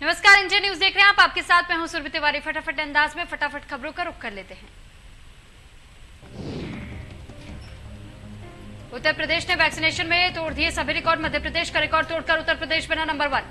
नमस्कार, India news देख रहे हैं आप। आपके साथ मैं हूं सुरभि तिवारी। फटाफट अंदाज में फटाफट खबरों का रुख कर लेते हैं। उत्तर प्रदेश ने वैक्सीनेशन में तोड़ दिए सभी रिकॉर्ड। मध्य प्रदेश का रिकॉर्ड तोड़कर उत्तर प्रदेश बना नंबर 1।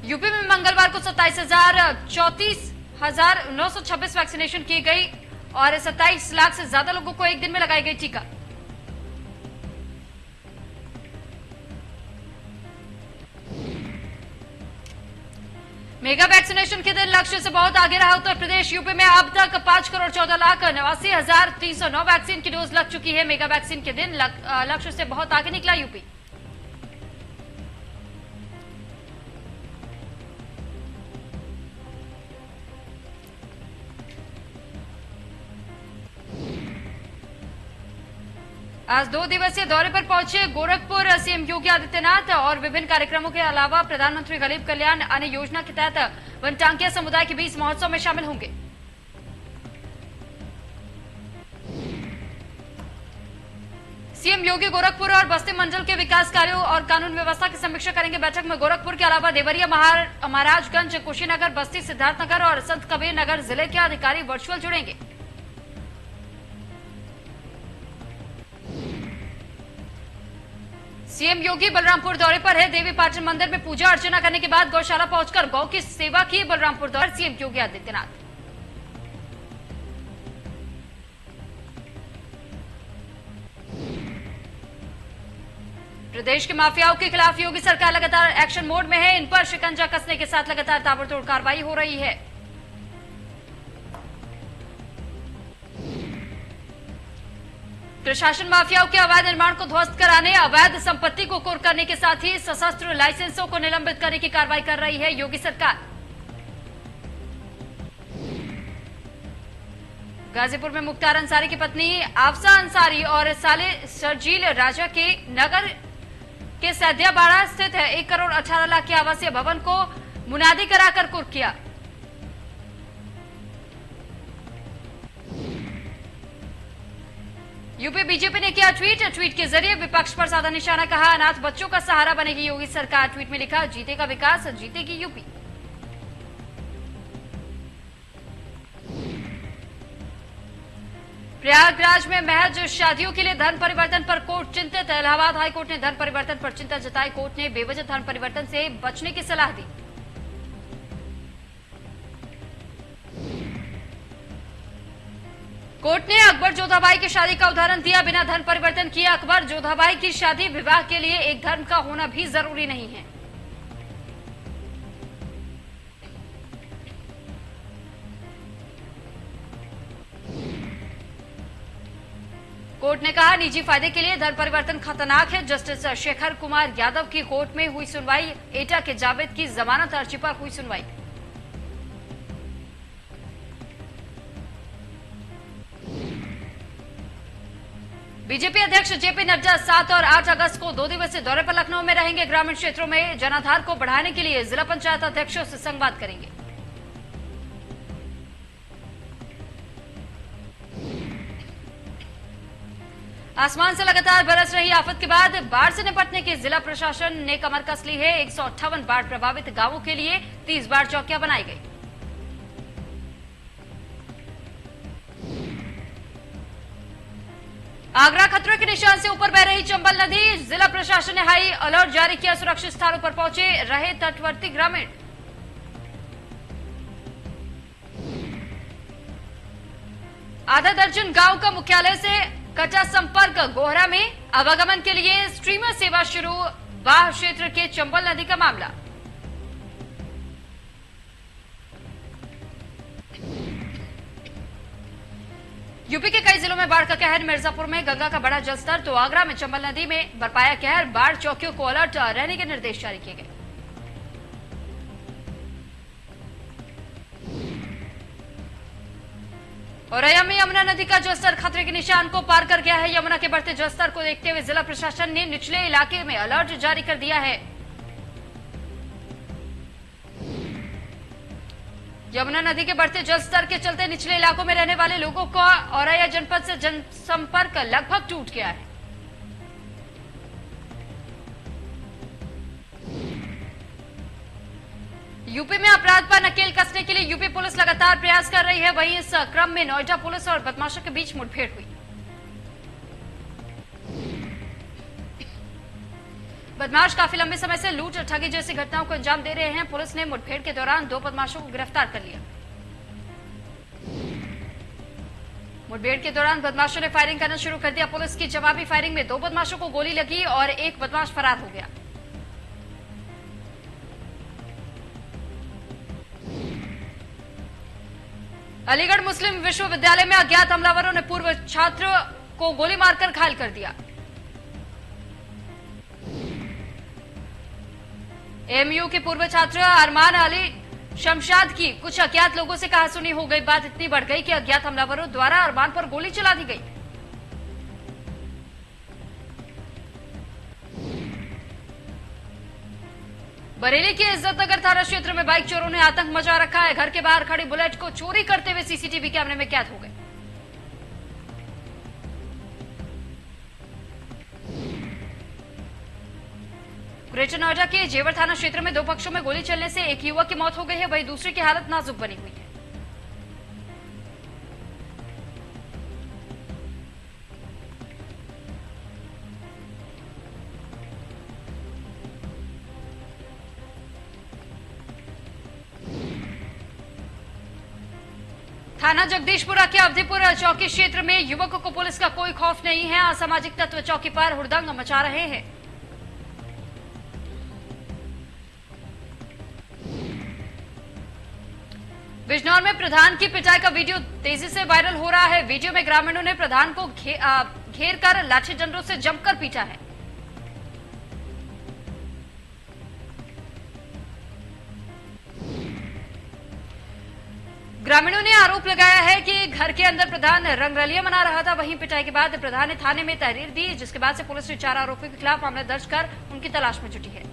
यूपी में मंगलवार को 34,926 वैक्सीनेशन की गई और 27 लाख से ज्यादा लोगों को एक दिन में लगाई गई टीका। मेगा वैक्सीनेशन के दिन लक्ष्य से बहुत आगे रहा उत्तर प्रदेश। यूपी में अब तक 5,14,89,309 वैक्सीन की डोज लग चुकी है। मेगा वैक्सीन के दिन लक्ष्य से बहुत आगे निकला यूपी। आज 2 दिवसीय दौरे पर पहुंचे गोरखपुर सीएम योगी आदित्यनाथ और विभिन्न कार्यक्रमों के अलावा प्रधानमंत्री गरीब कल्याण अन्न योजना के तहत वनटांकिया समुदाय के बीच महोत्सव में शामिल होंगे। सीएम योगी गोरखपुर और बस्ती मंडल के विकास कार्यों और कानून व्यवस्था की समीक्षा करेंगे। बैठक में गोरखपुर के अलावा देवरिया, महाराजगंज, कुशीनगर, बस्ती, सिद्धार्थनगर और संत कबीर नगर जिले के अधिकारी वर्चुअल जुड़ेंगे। सीएम योगी बलरामपुर दौरे पर है। देवी पाटन मंदिर में पूजा अर्चना करने के बाद गौशाला पहुंचकर गौ की सेवा की। बलरामपुर दौरे सीएम योगी आदित्यनाथ। प्रदेश के माफियाओं के खिलाफ योगी सरकार लगातार एक्शन मोड में है। इन पर शिकंजा कसने के साथ लगातार ताबड़तोड़ कार्रवाई हो रही है। प्रशासन माफियाओं के अवैध निर्माण को ध्वस्त कराने, अवैध संपत्ति को कुर्क करने के साथ ही सशस्त्र लाइसेंसों को निलंबित करने की कार्रवाई कर रही है योगी सरकार। गाजीपुर में मुख्तार अंसारी की पत्नी आफसा अंसारी और साले शर्जील राजा के नगर के सैदियाबाड़ा स्थित 1,18,00,000 के आवासीय भवन को मुनादी कराकर कुर्क किया। यूपी बीजेपी ने किया ट्वीट के जरिए विपक्ष पर साधा निशाना। कहा, अनाथ बच्चों का सहारा बनेगी योगी सरकार। ट्वीट में लिखा, जीतेगा विकास, जीतेगी यूपी। प्रयागराज में महज शादियों के लिए धर्म परिवर्तन पर कोर्ट चिंतित। इलाहाबाद हाईकोर्ट ने धर्म परिवर्तन पर चिंता जताई। कोर्ट ने बेवजह धर्म परिवर्तन से बचने की सलाह दी। कोर्ट ने अकबर जोधाबाई की शादी का उदाहरण दिया। बिना धर्म परिवर्तन किए अकबर जोधाबाई की शादी, विवाह के लिए एक धर्म का होना भी जरूरी नहीं है। कोर्ट ने कहा, निजी फायदे के लिए धर्म परिवर्तन खतरनाक है। जस्टिस शेखर कुमार यादव की कोर्ट में हुई सुनवाई। एटा के जावेद की जमानत अर्जी पर हुई सुनवाई। बीजेपी अध्यक्ष जेपी नड्डा 7 और 8 अगस्त को 2 दिवसीय दौरे पर लखनऊ में रहेंगे। ग्रामीण क्षेत्रों में जनाधार को बढ़ाने के लिए जिला पंचायत अध्यक्षों से संवाद करेंगे। आसमान से लगातार बरस रही आफत के बाद बाढ़ से निपटने की जिला प्रशासन ने कमर कस ली है। 158 बाढ़ प्रभावित गांवों के लिए 30 बाढ़ चौकियां बनाई गई। आगरा खतरे के निशान से ऊपर बह रही चंबल नदी। जिला प्रशासन ने हाई अलर्ट जारी किया। सुरक्षित स्थानों पर पहुंचे रहे तटवर्ती ग्रामीण। आधा दर्जन गांव का मुख्यालय से कटा संपर्क। गोहरा में आवागमन के लिए स्ट्रीमर सेवा शुरू। बाह क्षेत्र के चंबल नदी का मामला। यूपी के कई जिलों में बाढ़ का कहर। मिर्जापुर में गंगा का बढ़ा जलस्तर तो आगरा में चंबल नदी में बरपाया कहर। बाढ़ चौकियों को अलर्ट रहने के निर्देश जारी किए गए। औरैया में यमुना नदी का जलस्तर खतरे के निशान को पार कर गया है। यमुना के बढ़ते जलस्तर को देखते हुए जिला प्रशासन ने निचले इलाके में अलर्ट जारी कर दिया है। यमुना नदी के बढ़ते जलस्तर के चलते निचले इलाकों में रहने वाले लोगों का औरैया जनपद से जनसंपर्क लगभग टूट गया है। यूपी में अपराध पर नकेल कसने के लिए यूपी पुलिस लगातार प्रयास कर रही है। वहीं इस क्रम में नोएडा पुलिस और बदमाशों के बीच मुठभेड़ हुई। बदमाश काफी लंबे समय से लूट और ठगी जैसी घटनाओं को अंजाम दे रहे हैं। पुलिस ने मुठभेड़ के दौरान 2 बदमाशों को गिरफ्तार कर लिया। मुठभेड़ के दौरान बदमाशों ने फायरिंग करना शुरू कर दिया। पुलिस की जवाबी फायरिंग में 2 बदमाशों को गोली लगी और एक बदमाश फरार हो गया। अलीगढ़ मुस्लिम विश्वविद्यालय में अज्ञात हमलावरों ने पूर्व छात्र को गोली मारकर घायल कर दिया। एएमयू के पूर्व छात्र अरमान अली शमशाद की कुछ अज्ञात लोगों से कहासुनी हो गई। बात इतनी बढ़ गई कि अज्ञात हमलावरों द्वारा अरमान पर गोली चला दी गई। बरेली के इज्जत नगर थाना क्षेत्र में बाइक चोरों ने आतंक मचा रखा है। घर के बाहर खड़ी बुलेट को चोरी करते हुए सीसीटीवी कैमरे में कैद हो गए। ग्रेटर नोएडा के जेवर थाना क्षेत्र में 2 पक्षों में गोली चलने से एक युवक की मौत हो गई है। वहीं दूसरे की हालत नाजुक बनी हुई है। थाना जगदीशपुरा के अवधिपुर चौकी क्षेत्र में युवकों को पुलिस का कोई खौफ नहीं है। असामाजिक तत्व चौकी पर हुड़दंग मचा रहे हैं। बिजनौर में प्रधान की पिटाई का वीडियो तेजी से वायरल हो रहा है। वीडियो में ग्रामीणों ने प्रधान को घेर कर लाठी डंडों से जमकर पीटा है। ग्रामीणों ने आरोप लगाया है कि घर के अंदर प्रधान रंगरलियां मना रहा था। वहीं पिटाई के बाद प्रधान ने थाने में तहरीर दी, जिसके बाद से पुलिस ने 4 आरोपियों के खिलाफ मामला दर्ज कर उनकी तलाश में जुटी है।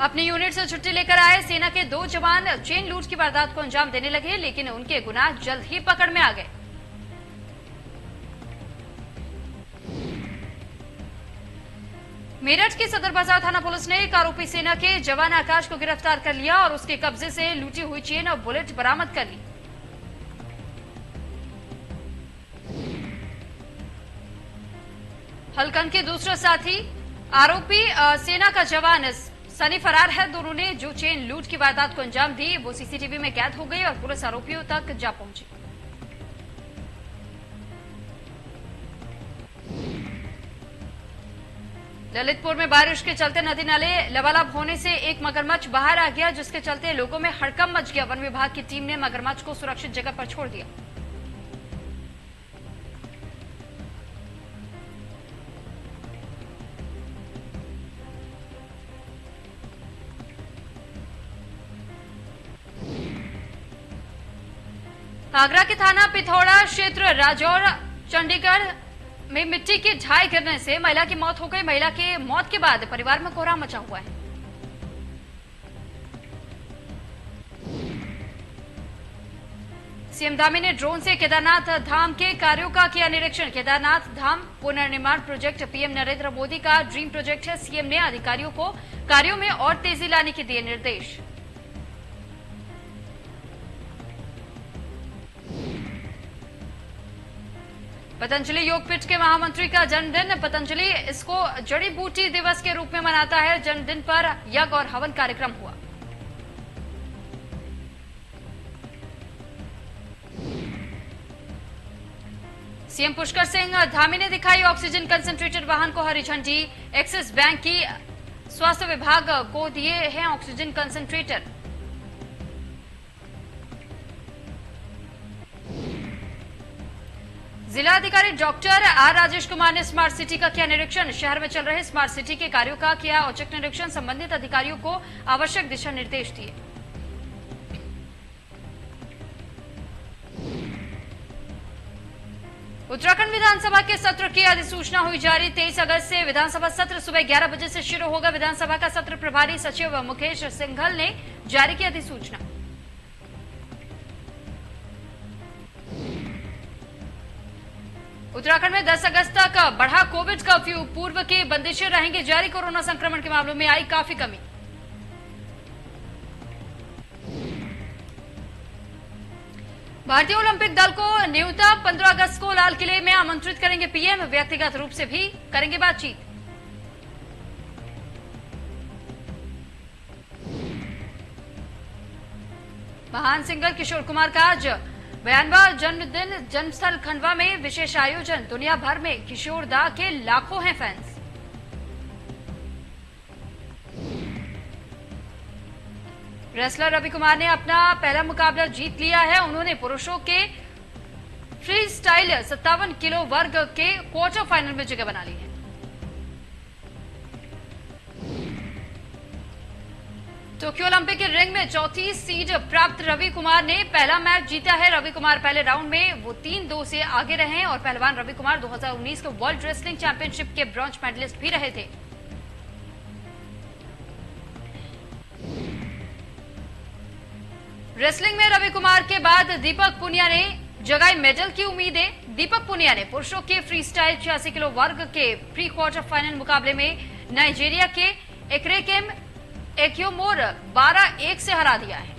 अपनी यूनिट से छुट्टी लेकर आए सेना के 2 जवान चेन लूट की वारदात को अंजाम देने लगे, लेकिन उनके गुनाह जल्द ही पकड़ में आ गए। मेरठ की सदर बाजार थाना पुलिस ने एक आरोपी सेना के जवान आकाश को गिरफ्तार कर लिया और उसके कब्जे से लूटी हुई चेन और बुलेट बरामद कर ली। हलकन के दूसरा साथी आरोपी सेना का जवान सनी फरार है। दोनों ने जो चेन लूट की वारदात को अंजाम दी वो सीसीटीवी में कैद हो गई और पुलिस आरोपियों तक जा पहुंची। ललितपुर में बारिश के चलते नदी नाले लबालब होने से एक मगरमच्छ बाहर आ गया, जिसके चलते लोगों में हड़कंप मच गया। वन विभाग की टीम ने मगरमच्छ को सुरक्षित जगह पर छोड़ दिया। आगरा के थाना पिथौरा क्षेत्र राजौर चंडीगढ़ में मिट्टी की ढाई गिरने से महिला की मौत हो गई। महिला के मौत के बाद परिवार में कोहराम मचा हुआ है। सीएम धामी ने ड्रोन से केदारनाथ धाम के कार्यों का किया निरीक्षण। केदारनाथ धाम पुनर्निर्माण प्रोजेक्ट पीएम नरेंद्र मोदी का ड्रीम प्रोजेक्ट है। सीएम ने अधिकारियों को कार्यों में और तेजी लाने के दिए निर्देश। पतंजलि योगपीठ के महामंत्री का जन्मदिन। पतंजलि इसको जड़ी बूटी दिवस के रूप में मनाता है। जन्मदिन पर यज्ञ और हवन कार्यक्रम हुआ। सीएम पुष्कर सिंह धामी ने दिखाई ऑक्सीजन कंसंट्रेटर वाहन को हरी झंडी। एक्सिस बैंक की स्वास्थ्य विभाग को दिए हैं ऑक्सीजन कंसंट्रेटर। जिला अधिकारी डॉक्टर आर राजेश कुमार ने स्मार्ट सिटी का किया निरीक्षण। शहर में चल रहे स्मार्ट सिटी के कार्यों का किया औचक निरीक्षण। संबंधित अधिकारियों को आवश्यक दिशा निर्देश दिए। उत्तराखंड विधानसभा के सत्र की अधिसूचना हुई जारी। 23 अगस्त से विधानसभा सत्र सुबह 11 बजे से शुरू होगा। विधानसभा का सत्र प्रभारी सचिव मुकेश सिंघल ने जारी की अधिसूचना। उत्तराखंड में 10 अगस्त तक बढ़ा कोविड कर्फ्यू, पूर्व की बंदिशें रहेंगी जारी, कोरोना संक्रमण के मामलों में आई काफी कमी। भारतीय ओलंपिक दल को न्यूनतम 15 अगस्त को लाल किले में आमंत्रित करेंगे पीएम, व्यक्तिगत रूप से भी करेंगे बातचीत। महान सिंगर किशोर कुमार का आज 92वां जन्मदिन, जन्मस्थल खंडवा में विशेष आयोजन, दुनिया भर में किशोर दा के लाखों हैं फैंस। रेसलर रवि कुमार ने अपना पहला मुकाबला जीत लिया है। उन्होंने पुरुषों के फ्री स्टाइल 57 किलो वर्ग के क्वार्टर फाइनल में जगह बना ली है। टोक्यो ओलंपिक के रिंग में चौथी सीड प्राप्त रवि कुमार ने पहला मैच जीता है। रवि कुमार पहले राउंड में वो 3-2 से आगे रहे और पहलवान रवि कुमार 2019 के वर्ल्ड रेसलिंग चैंपियनशिप के ब्रॉन्ज मेडलिस्ट भी रहे थे। रेसलिंग में रवि कुमार के बाद दीपक पुनिया ने जगाई मेडल की उम्मीदें। दीपक पुनिया ने पुरुषों के फ्री स्टाइल 86 किलो वर्ग के प्री क्वार्टर फाइनल मुकाबले में नाइजीरिया के एकरेकेम एक्योमोर 12-1 से हरा दिया है।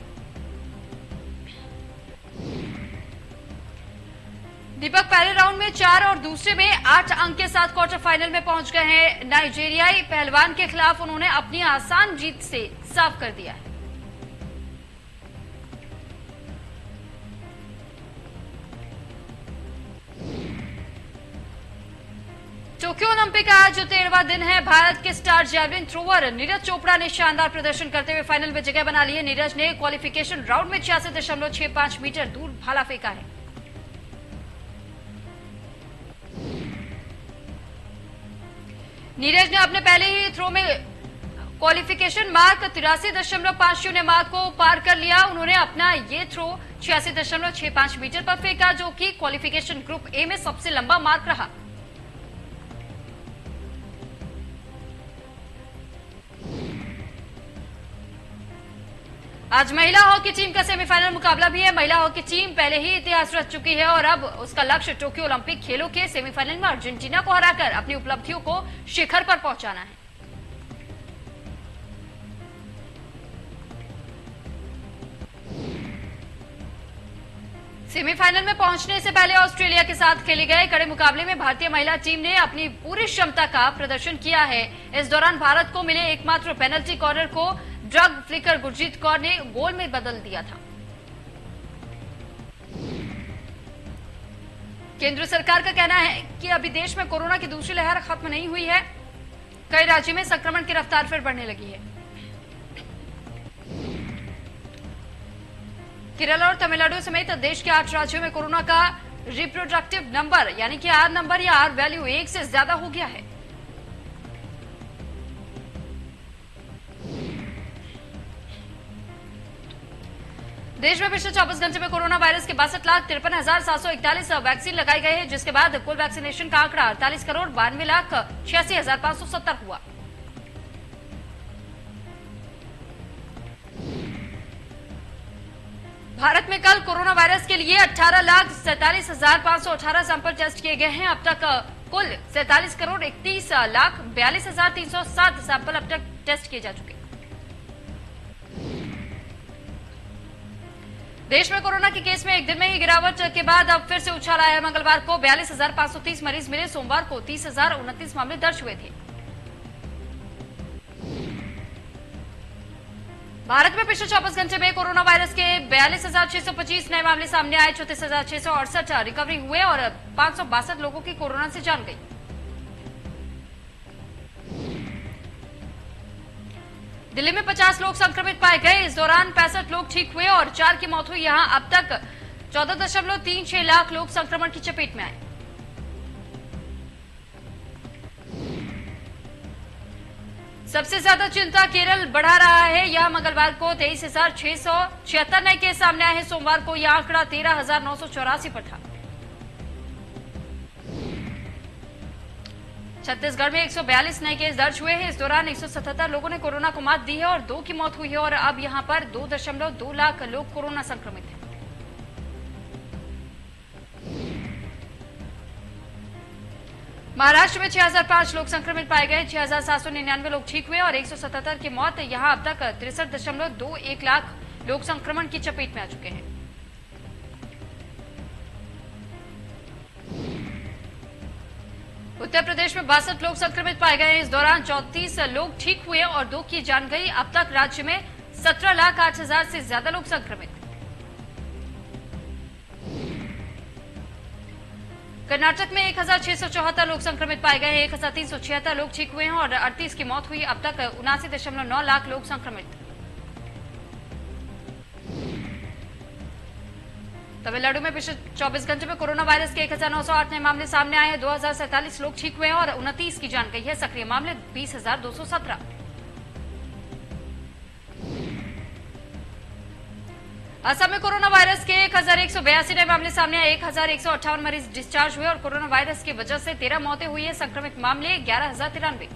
दीपक पहले राउंड में 4 और दूसरे में 8 अंक के साथ क्वार्टर फाइनल में पहुंच गए हैं। नाइजीरियाई पहलवान के खिलाफ उन्होंने अपनी आसान जीत से साफ कर दिया है। टोक्यो ओलंपिक का आज 13वां दिन है। भारत के star javelin thrower Neeraj Chopra ने शानदार प्रदर्शन करते हुए फाइनल में जगह बना ली है। नीरज ने क्वालिफिकेशन राउंड में 86.65 मीटर दूर भाला फेंका है। नीरज ने अपने पहले ही थ्रो में क्वालिफिकेशन मार्क 83.50 मार्क को पार कर लिया। उन्होंने अपना ये थ्रो 86.65 मीटर पर फेंका, जो कि क्वालिफिकेशन ग्रुप ए में सबसे लंबा मार्क रहा। आज महिला हॉकी टीम का सेमीफाइनल मुकाबला भी है। महिला हॉकी टीम पहले ही इतिहास रच चुकी है और अब उसका लक्ष्य टोक्यो ओलंपिक खेलों के सेमीफाइनल में अर्जेंटीना को हराकर अपनी उपलब्धियों को शिखर पर पहुंचाना है। सेमीफाइनल में पहुंचने से पहले ऑस्ट्रेलिया के साथ खेले गए कड़े मुकाबले में भारतीय महिला टीम ने अपनी पूरी क्षमता का प्रदर्शन किया है। इस दौरान भारत को मिले एकमात्र पेनल्टी कॉर्नर को ड्रग फ्लिकर गुरजीत कौर ने गोल में बदल दिया था। केंद्र सरकार का कहना है कि अभी देश में कोरोना की दूसरी लहर खत्म नहीं हुई है। कई राज्यों में संक्रमण की रफ्तार फिर बढ़ने लगी है। केरल और तमिलनाडु समेत देश के 8 राज्यों में कोरोना का रिप्रोडक्टिव नंबर यानी कि आर नंबर या आर वैल्यू 1 से ज्यादा हो गया है। देश में पिछले 24 घंटे में कोरोना वायरस के 62,53,741 वैक्सीन लगाई गई है, जिसके बाद कुल वैक्सीनेशन का आंकड़ा 48,92,86,570 हुआ। भारत में कल कोरोना वायरस के लिए 18,47,518 सैंपल टेस्ट किए गए हैं। अब तक कुल 47,31,42,307 सैंपल अब तक टेस्ट किए जा चुके हैं। देश में कोरोना के केस में एक दिन में ही गिरावट के बाद अब फिर से उछाल आया है। मंगलवार को 42,530 मरीज मिले। सोमवार को 30,029 मामले दर्ज हुए थे। भारत में पिछले 24 घंटे में कोरोना वायरस के 42,625 नए मामले सामने आए। 34,668 रिकवरी हुए और 562 लोगों की कोरोना से जान गई। दिल्ली में 50 लोग संक्रमित पाए गए। इस दौरान 65 लोग ठीक हुए और 4 की मौत हुई। यहां अब तक 14.36 लाख लोग संक्रमण की चपेट में आए। सबसे ज्यादा चिंता केरल बढ़ा रहा है। यहां मंगलवार को 23,676 नए केस सामने आए हैं। सोमवार को यह आंकड़ा 13,984 पर था। छत्तीसगढ़ में 142 नए केस दर्ज हुए हैं। इस दौरान 177 लोगों ने कोरोना को मात दी है और 2 की मौत हुई है और अब यहां पर 2.2 लाख लोग कोरोना संक्रमित हैं। महाराष्ट्र में 6005 लोग संक्रमित पाए गए, 6799 लोग ठीक हुए और 177 की मौत। यहां अब तक 63.21 लाख लोग संक्रमण की चपेट में आ चुके हैं। उत्तर प्रदेश में 62 लोग संक्रमित पाए गए। इस दौरान 34 लोग ठीक हुए और 2 की जान गई। अब तक राज्य में 17,08,000 से ज्यादा लोग संक्रमित। कर्नाटक में 1674 लोग संक्रमित पाए गए। 1376 लोग ठीक हुए हैं और 38 की मौत हुई। अब तक 79.9 लाख लोग संक्रमित। तमिलनाडु में पिछले 24 घंटे में कोरोना वायरस के 1908 नए मामले सामने आए हैं। 2047 लोग ठीक हुए हैं और 29 की जान गई है। सक्रिय मामले 20,217। असम में कोरोना वायरस के 1182 नए मामले सामने आए। 1158 मरीज डिस्चार्ज हुए और कोरोना वायरस की वजह से 13 मौतें हुई है। संक्रमित मामले 11,093।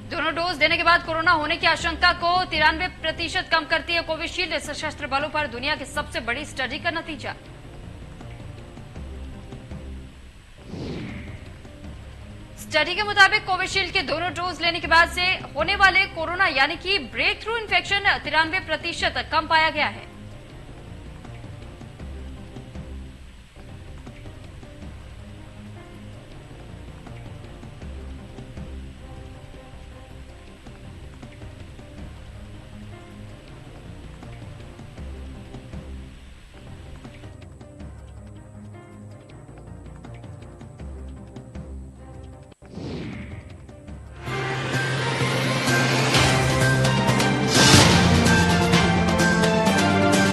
दोनों डोज देने के बाद कोरोना होने की आशंका को 93% कम करती है कोविशील्ड। सशस्त्र बलों पर दुनिया की सबसे बड़ी स्टडी का नतीजा। स्टडी के मुताबिक कोविशील्ड के दोनों डोज लेने के बाद से होने वाले कोरोना यानी कि ब्रेक थ्रू इन्फेक्शन 93% कम पाया गया है।